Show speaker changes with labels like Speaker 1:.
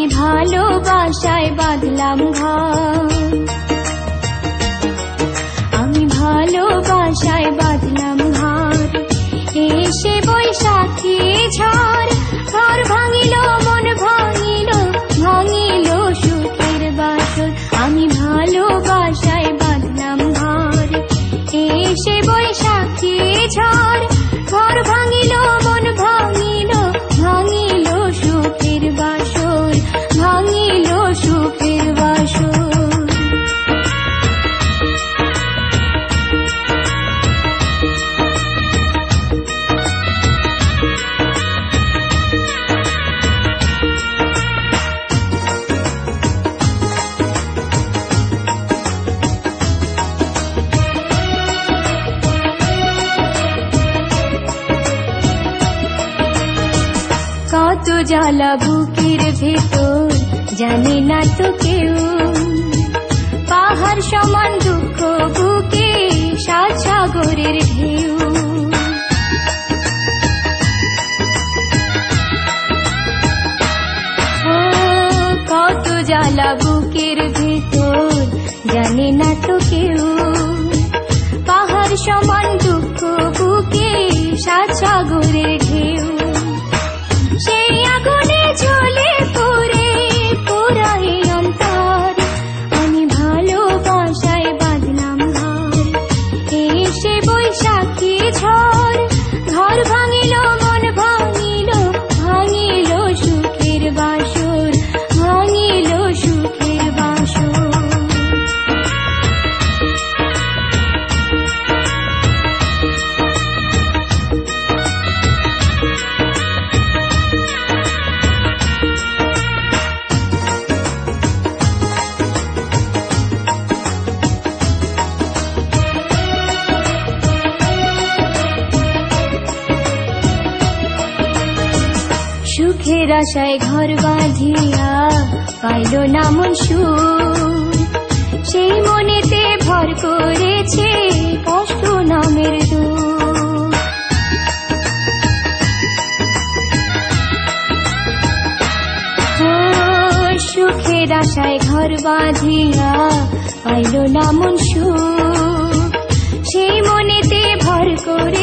Speaker 1: আমি ভালোবাসায় বাঁধলাম ঘর, আমি ভালোবাসায় বাঁধলাম ঘর। এসে বৈশাখী ঝড় ঘর ভাঙিল, মন ভাঙিল, ভাঙিল সুখের বাসর। আমি ভালোবাসায় বাঁধলাম ঘর, এসে বৈশাখী ঝড় ঘর ভাঙিল, মন ভাঙিল, ভাঙিল সুখের বাসর, ভাঙিল সুখের বাসর। কত জ্বালা বুকের ভেতর জানে না তো কেউ, পাহাড় সমান দুঃখ বুকে সাত সাগরের ঢেউ। ও কত জ্বালা বুকের ভেতর জানে না তো কেউ, পাহাড় সমান দুঃখ বুকে সাত সাগরের ঢেউ। সেই আগুনে জ্বলে পুড়ে পুরাই অন্তর, আমি ভালোবাসায় বাঁধলাম ঘর। এসে বৈশাখী ঝড় ঘর ভাঙিল, মন ভাঙিল, ভাঙিল সুখের বাসর, ভাঙিল সুখের বাসর। সুখের আশায় ঘর বাঁধিয়া পাইল না মন সুখ, সেই মনেতে ভর করেছে কষ্ট নামের দুঃখ। ও সুখের আশায় ঘর বাঁধিয়া পাইল না মন সুখ, সেই মনেতে ভর করে